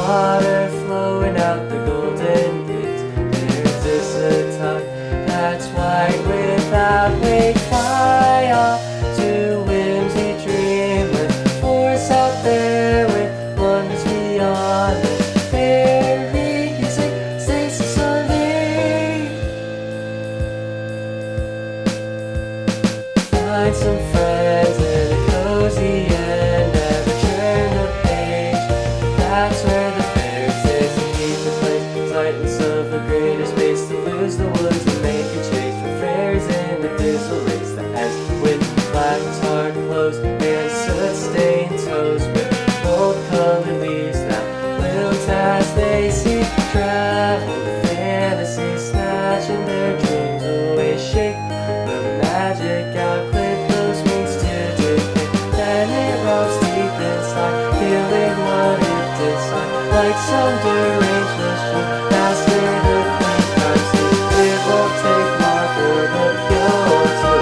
water flowing out the golden gate. There's a tide that's white without weight. Fly off to whimsy dreamland, force out there with wonders beyond the fairy music stays Sunday. Find some friends in a cozy and never turn the page. That's where the fairy stays to keep the place. Tightness of the greater space, to lose the woods and make a chase for fairies in the dismal race that ends with black hard clothes and soot-stained toes, with gold-colored leaves that wilt as they seek travel. Fantasy snatching their dreams away, shake the magic out, clip those wings to decay. Then it rocks deep inside, feeling what it decide, like some deranged machine. Master the queen times, it won't take long for the pure to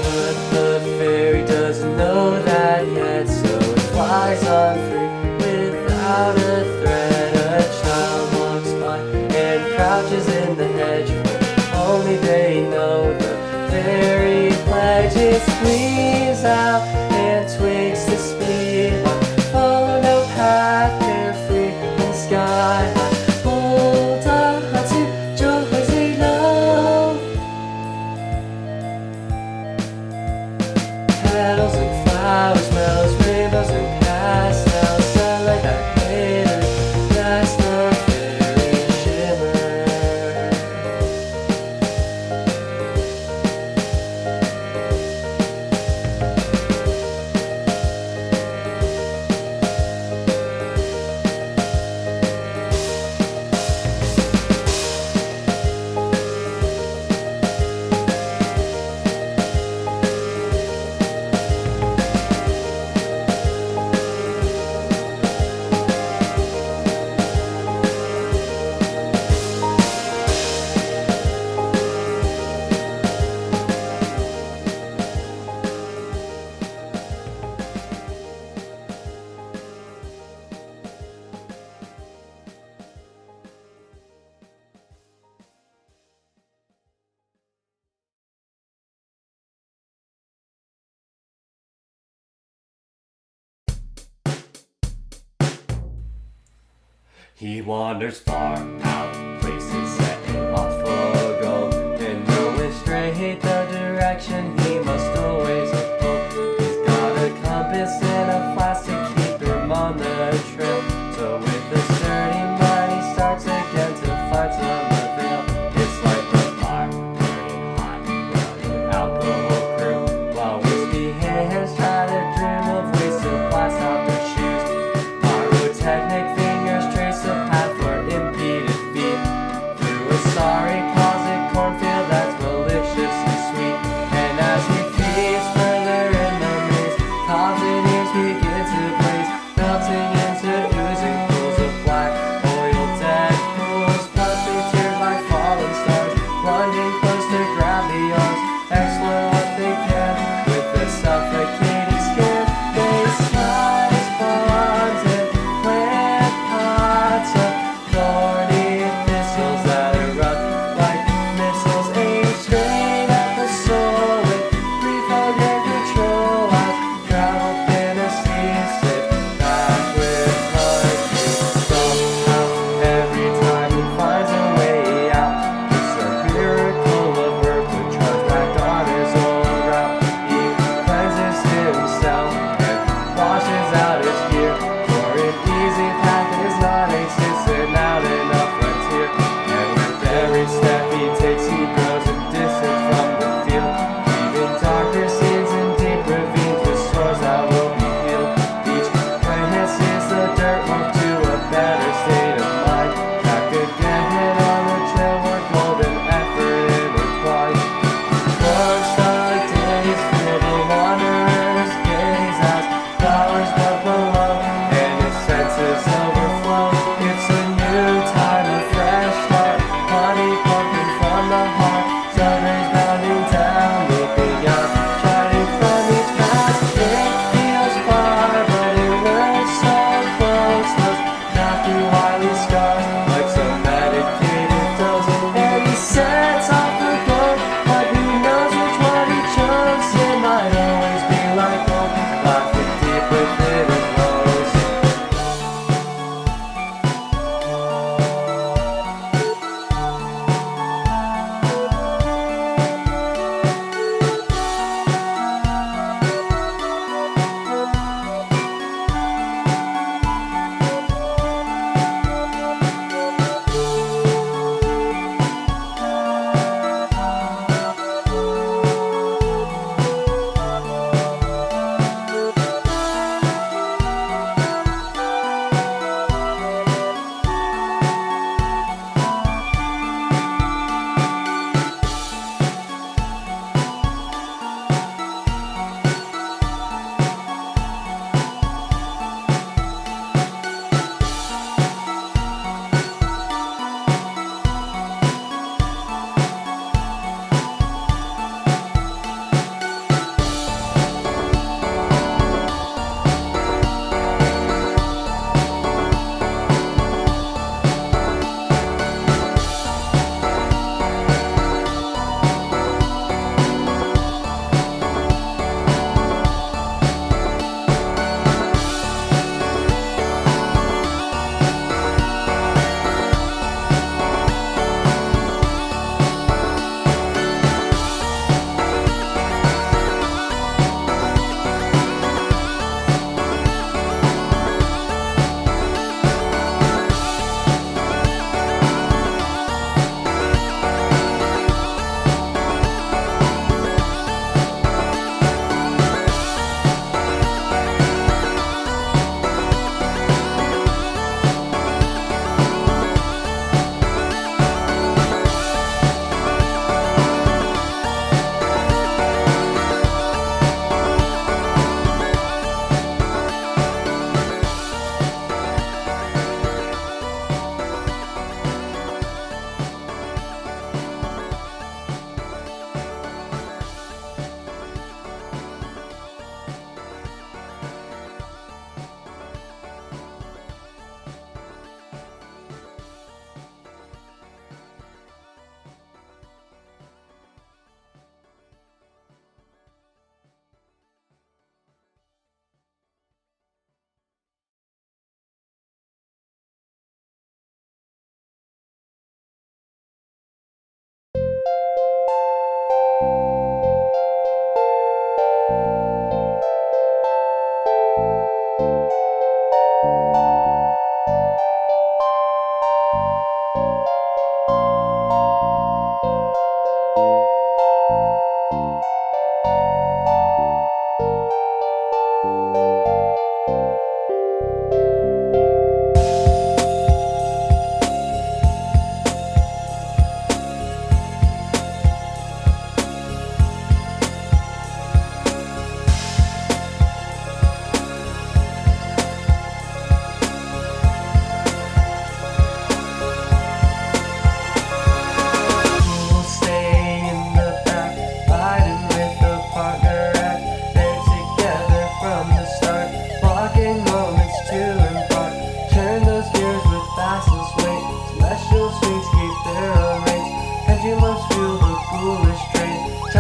But the fairy doesn't know that yet, so it flies on free without a threat. A child walks by and crouches in the hedge, for only they know the fairy pledge. It squeezes out and twigs to speed on. Follow no path, carefree in sky high. Hold on to joys they know. Petals and flowers, smells, rainbows and pastels, sunlight that glitters, that's the fairy shimmer. He wanders far out, places set him off for gold, and knowing straight the direction he must always uphold. He's got a compass and a flask to keep him on the trail, so with a sturdy mind he starts again to find some avail. It's like the fire burning hot, running out the whole crew, while wispy hands try to dream of ways to blast out their shoes. Pyrotechnic fingers trace a path for impeded feet through a sorry closet cornfield that's maliciously sweet. And as he feeds further in the maze, coffin ears begin to blaze, melting into oozing pools of black oil. Dead pools punctured by fallen stars, plunging close to grab the arms, explore what they can with the suffocating skin. They slice bonds and plant pots of thorny thistles that erupt like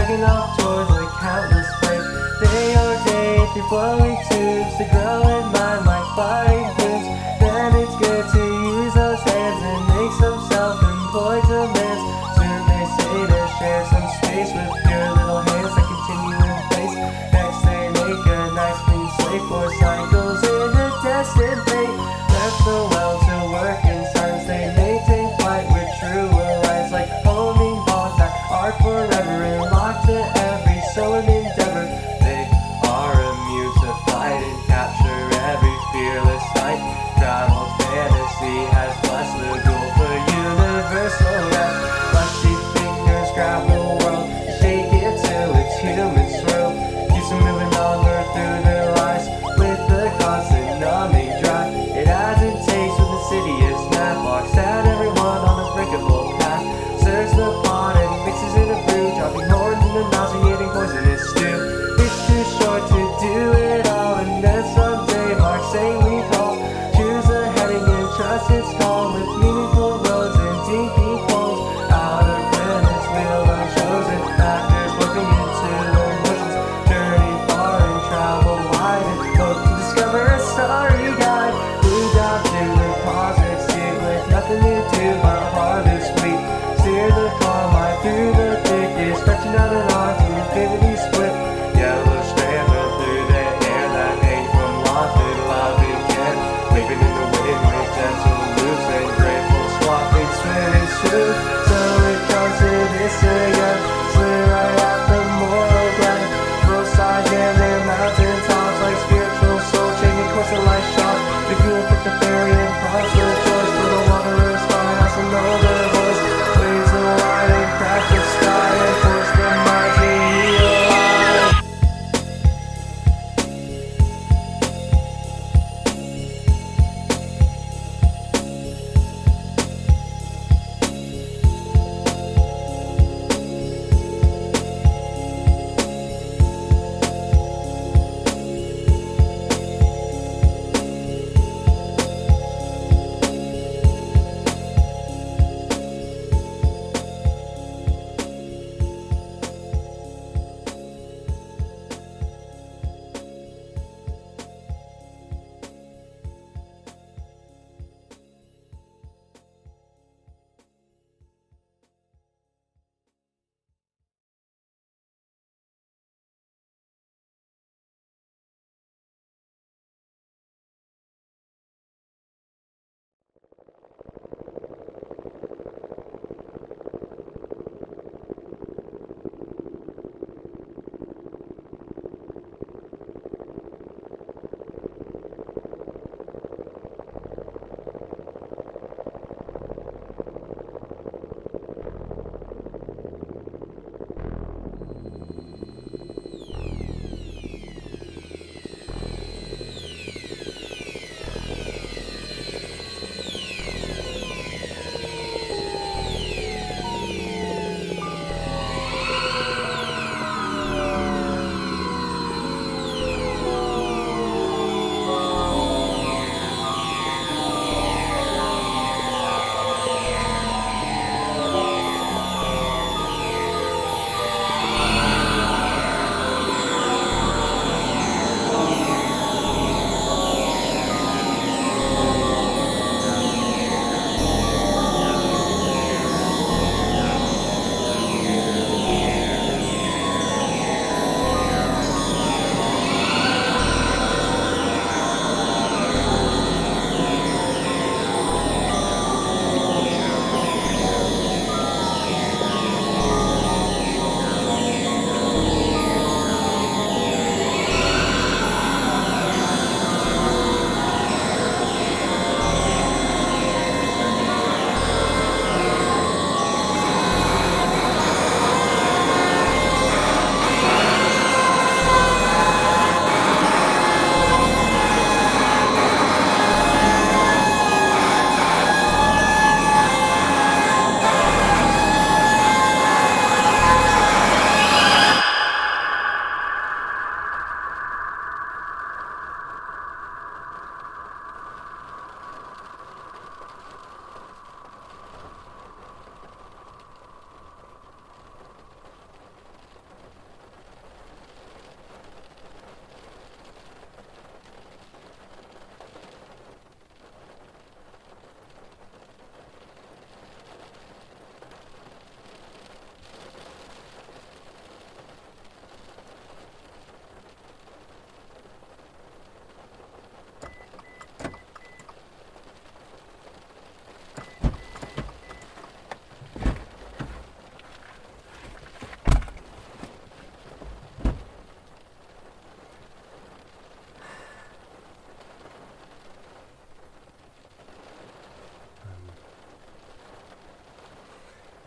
dragging off towards a countless flame. They ordain through flowing tubes to grow in mind like budding blooms. Then it's good to use those hands and make some self-employed demands. Soon they say to share some space with your little hands that continue in place. Next they make a nice clean slate for cycles in a destined fate. Left so well to work in silence, they maintain flight with true alliance, like homing bonds that are forever and locked to every solemn endeavor. They are immune to fight and capture every fearless night. Traveled fantasy has blessed the goal for universal rest. Fleshy fingers grab the world, shake it till it's human swirl. Keeps them moving onward through their lives with the constant numbing drive. It adds and takes with insidious math, walks at everyone on a breakable path. Serves the pot and mixes in a brew, dropping horns in the nauseating poisonous stew. It's too short to do it all, and then someday Mark say we call. Choose a heading and trust its call, with meaningful roads and deep poles. Out of planets we'll unchosen actors working into the motions, journey far and travel wide, and hope to discover a starry guide. Flew down to the cosmic sea with nothing to do but harvest wheat. Steer the calm eye through the thickest, stretching out an arm to infinity split. Yellow strand run through the air that hang from wafted love again, waving in the wind with gentle loops and grateful swapping swimming smooth. So it comes to this again, slid right at the moral glen. Both sides and their mountain tops, like spiritual soul changing course of life shot. The cool pick the ferry and promise the choice for the wanderers find us and know their voice. Waves the wide and crack the sky and force the mind to realize.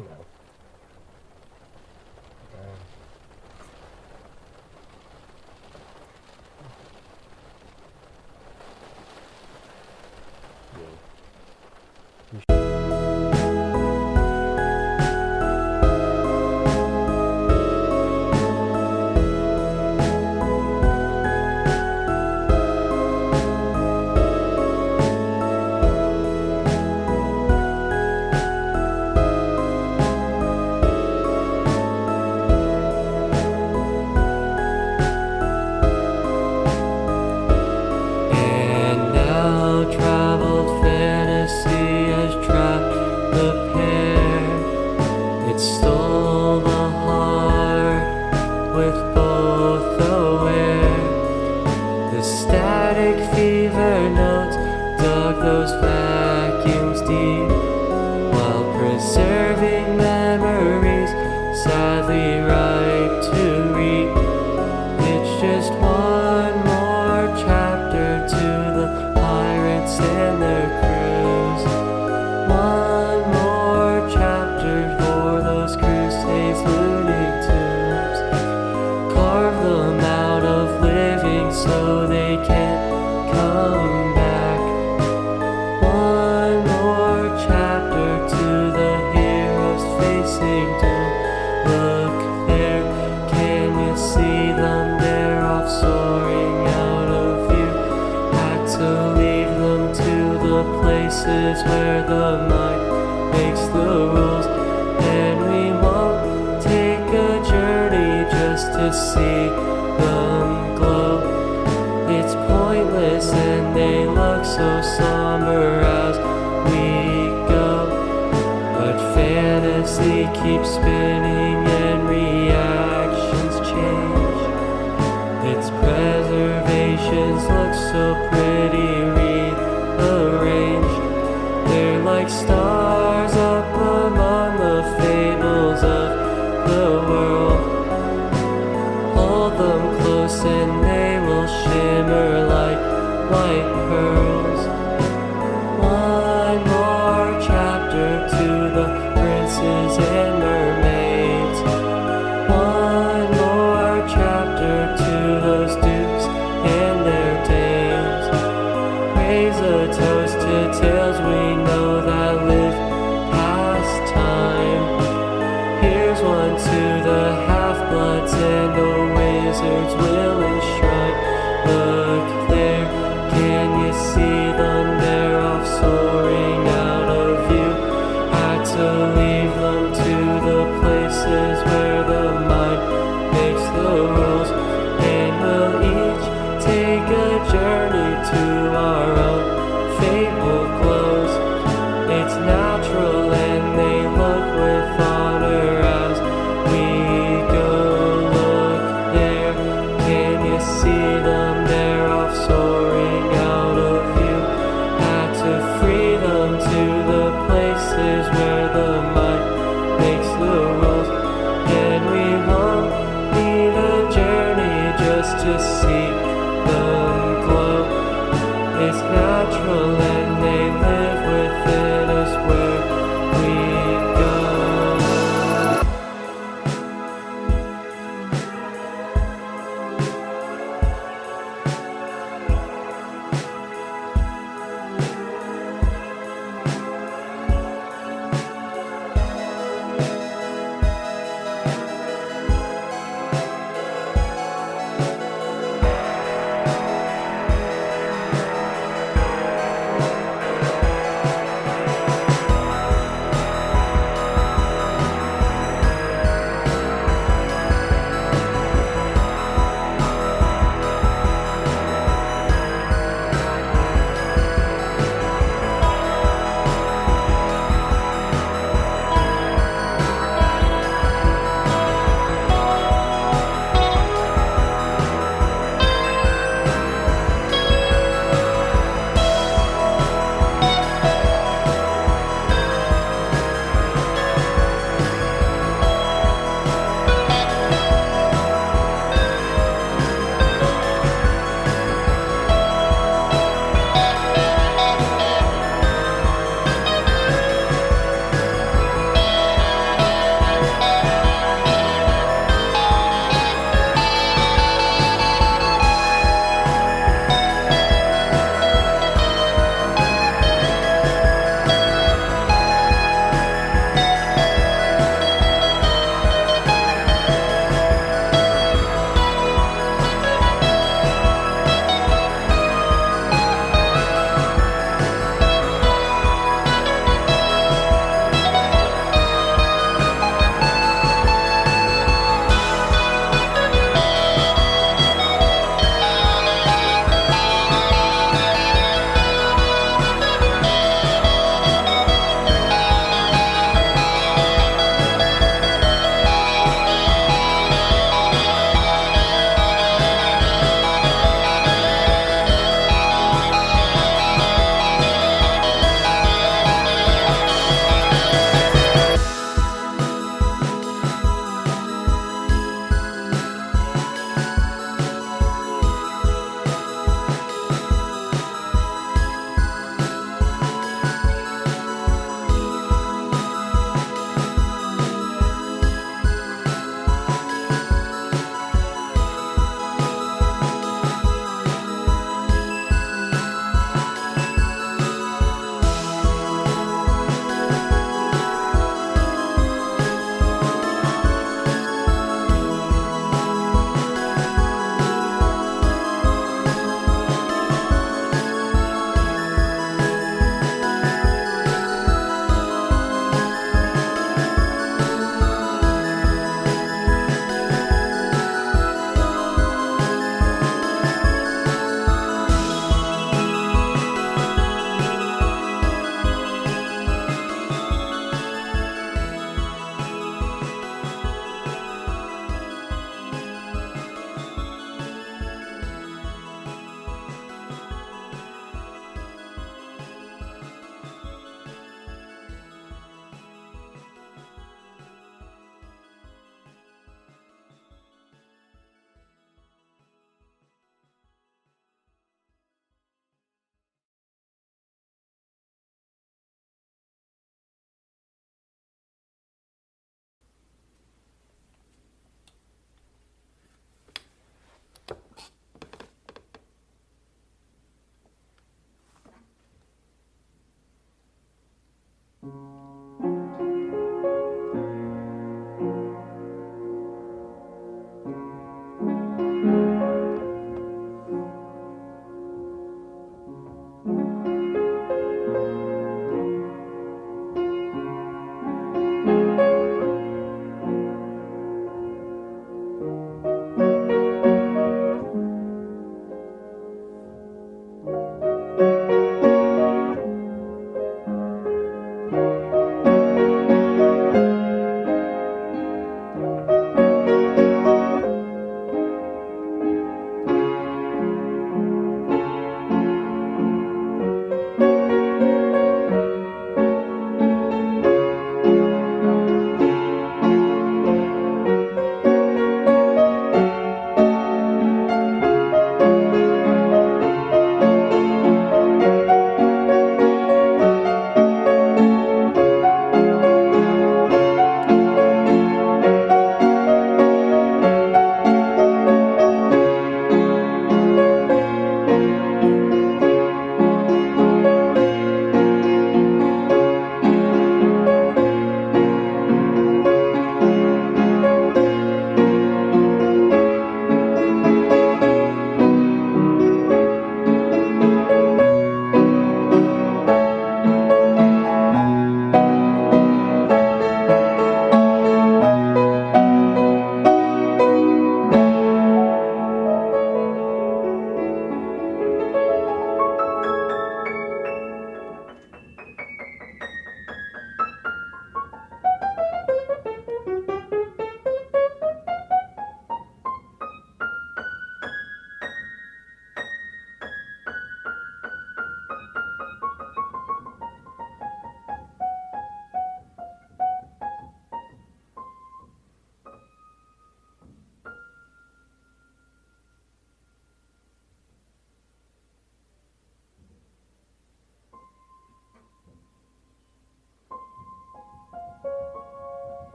you know. And now traveled fantasy has trapped the pair. It stole the heart with both aware. The static fever notes dug those vacuums deep, while preserving memories sadly ripe to reap. It's just one more chapter to the pirates and their crews. One more chapter for those crusades, loony tombs. Carve them out of living so they can't come back. One more chapter to the heroes facing doom. Look there, can you see them? They're off soaring out of view. Had to leave them to the places where the mind makes the rules. And we won't take a journey just to see them glow. It's pointless and they look so somber as we go. But fantasy keeps spinning and reactions change. Its preservations look so pretty rearranged. They're like stars up among the fables of the world. Hold them close and they will shimmer like white pearls. One more chapter to the princes and mermaids. One more chapter to those dukes and their dames. Raise a toast to tales we know that live past time. Here's one to the half-bloods and the wizards will